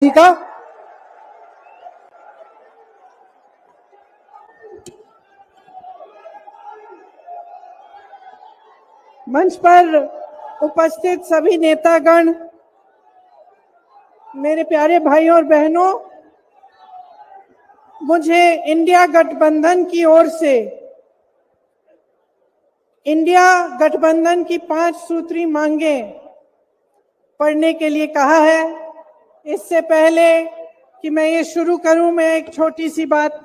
जी का मंच पर उपस्थित सभी नेतागण, मेरे प्यारे भाइयों और बहनों, मुझे इंडिया गठबंधन की ओर से इंडिया गठबंधन की 5 सूत्री मांगें पढ़ने के लिए कहा है। इससे पहले कि मैं ये शुरू करूं, मैं एक छोटी सी बात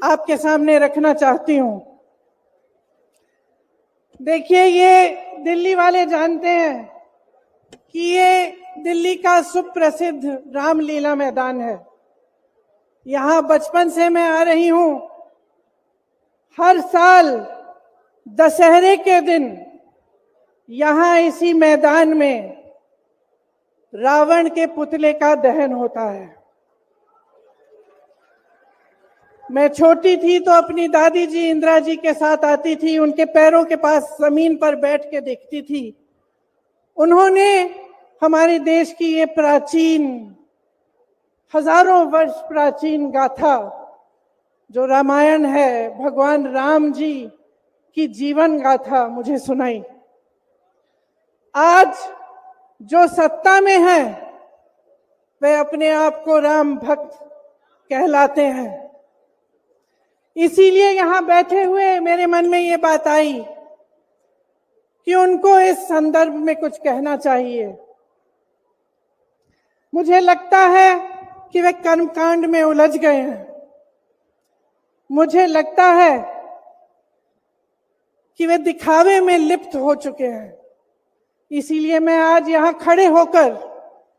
आपके सामने रखना चाहती हूं। देखिए, ये दिल्ली वाले जानते हैं कि ये दिल्ली का सुप्रसिद्ध रामलीला मैदान है। यहां बचपन से मैं आ रही हूं। हर साल दशहरे के दिन यहां इसी मैदान में रावण के पुतले का दहन होता है। मैं छोटी थी तो अपनी दादी जी इंदिरा जी के साथ आती थी, उनके पैरों के पास जमीन पर बैठ के देखती थी। उन्होंने हमारे देश की ये प्राचीन, हजारों वर्ष प्राचीन गाथा जो रामायण है, भगवान राम जी की जीवन गाथा मुझे सुनाई। आज जो सत्ता में है वे अपने आप को राम भक्त कहलाते हैं। इसीलिए यहां बैठे हुए मेरे मन में ये बात आई कि उनको इस संदर्भ में कुछ कहना चाहिए। मुझे लगता है कि वे कर्मकांड में उलझ गए हैं। मुझे लगता है कि वे दिखावे में लिप्त हो चुके हैं। इसीलिए मैं आज यहां खड़े होकर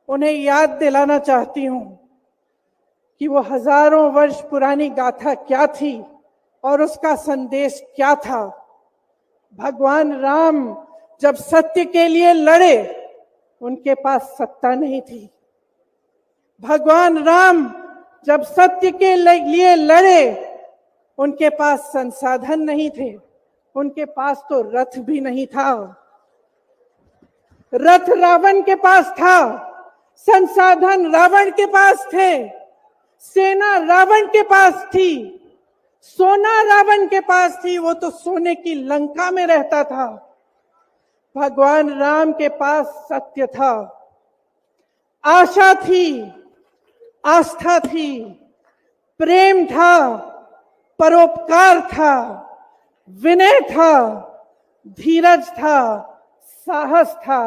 उन्हें याद दिलाना चाहती हूं कि वो हजारों वर्ष पुरानी गाथा क्या थी और उसका संदेश क्या था। भगवान राम जब सत्य के लिए लड़े, उनके पास सत्ता नहीं थी। भगवान राम जब सत्य के लिए लड़े, उनके पास संसाधन नहीं थे। उनके पास तो रथ भी नहीं था। रथ रावण के पास था, संसाधन रावण के पास थे, सेना रावण के पास थी, सोना रावण के पास थी। वो तो सोने की लंका में रहता था। भगवान राम के पास सत्य था, आशा थी, आस्था थी, प्रेम था, परोपकार था, विनय था, धीरज था, साहस था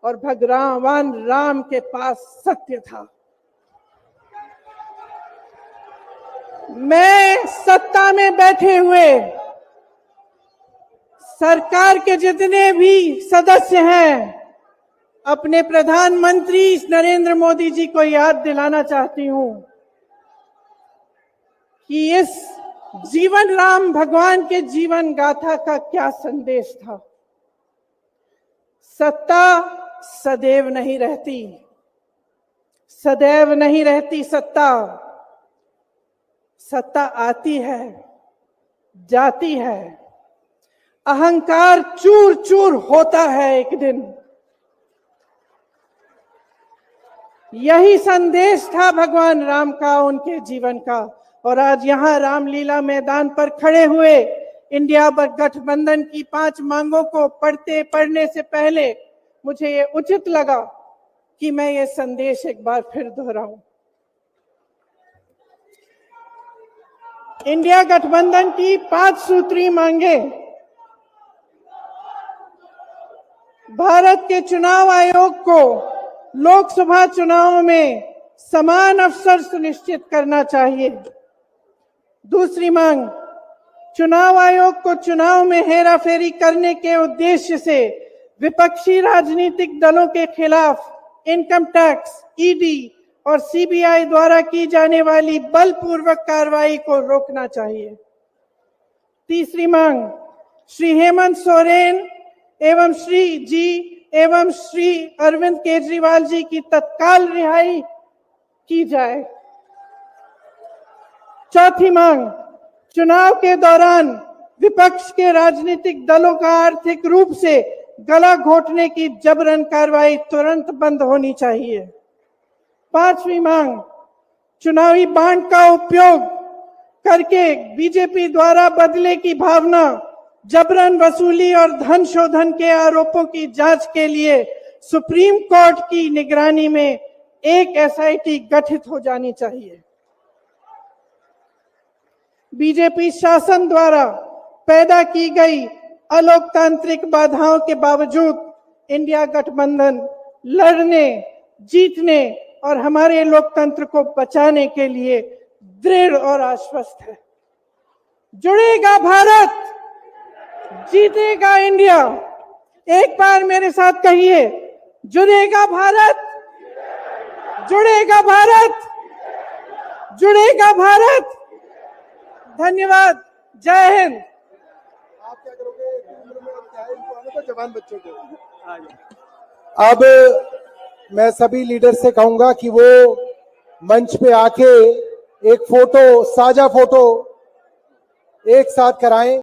और भगवान राम के पास सत्य था। मैं सत्ता में बैठे हुए सरकार के जितने भी सदस्य हैं, अपने प्रधानमंत्री नरेंद्र मोदी जी को याद दिलाना चाहती हूं कि इस जीवन राम भगवान के जीवन गाथा का क्या संदेश था। सत्ता सदैव नहीं रहती, सदैव नहीं रहती सत्ता। सत्ता आती है, जाती है, अहंकार चूर चूर होता है एक दिन। यही संदेश था भगवान राम का, उनके जीवन का। और आज यहां रामलीला मैदान पर खड़े हुए इंडिया गठबंधन की 5 मांगों को पढ़ने से पहले मुझे ये उचित लगा कि मैं ये संदेश एक बार फिर दोहराऊं। इंडिया गठबंधन की 5 सूत्री मांगे भारत के चुनाव आयोग को लोकसभा चुनाव में समान अवसर सुनिश्चित करना चाहिए। दूसरी मांग, चुनाव आयोग को चुनाव में हेराफेरी करने के उद्देश्य से विपक्षी राजनीतिक दलों के खिलाफ इनकम टैक्स, ईडी और सीबीआई द्वारा की जाने वाली बलपूर्वक कार्रवाई को रोकना चाहिए। तीसरी मांग, श्री हेमंत सोरेन एवं श्री अरविंद केजरीवाल जी की तत्काल रिहाई की जाए। चौथी मांग, चुनाव के दौरान विपक्ष के राजनीतिक दलों का आर्थिक रूप से गला घोटने की जबरन कार्रवाई तुरंत बंद होनी चाहिए। पांचवी मांग, चुनावी बांड का उपयोग करके बीजेपी द्वारा बदले की भावना, जबरन वसूली और धन शोधन के आरोपों की जांच के लिए सुप्रीम कोर्ट की निगरानी में एक एसआईटी गठित हो जानी चाहिए। बीजेपी शासन द्वारा पैदा की गई अलोकतांत्रिक बाधाओं के बावजूद इंडिया गठबंधन लड़ने, जीतने और हमारे लोकतंत्र को बचाने के लिए दृढ़ और आश्वस्त है। जुड़ेगा भारत, जीतेगा इंडिया। एक बार मेरे साथ कहिए, जुड़ेगा भारत, जुड़ेगा भारत, जुड़ेगा भारत। धन्यवाद। जय हिंद। आप क्या करोगे? क्या है इनको आने को जवान बच्चों को? अब मैं सभी लीडर से कहूंगा कि वो मंच पे आके एक फोटो, साझा फोटो एक साथ कराएं।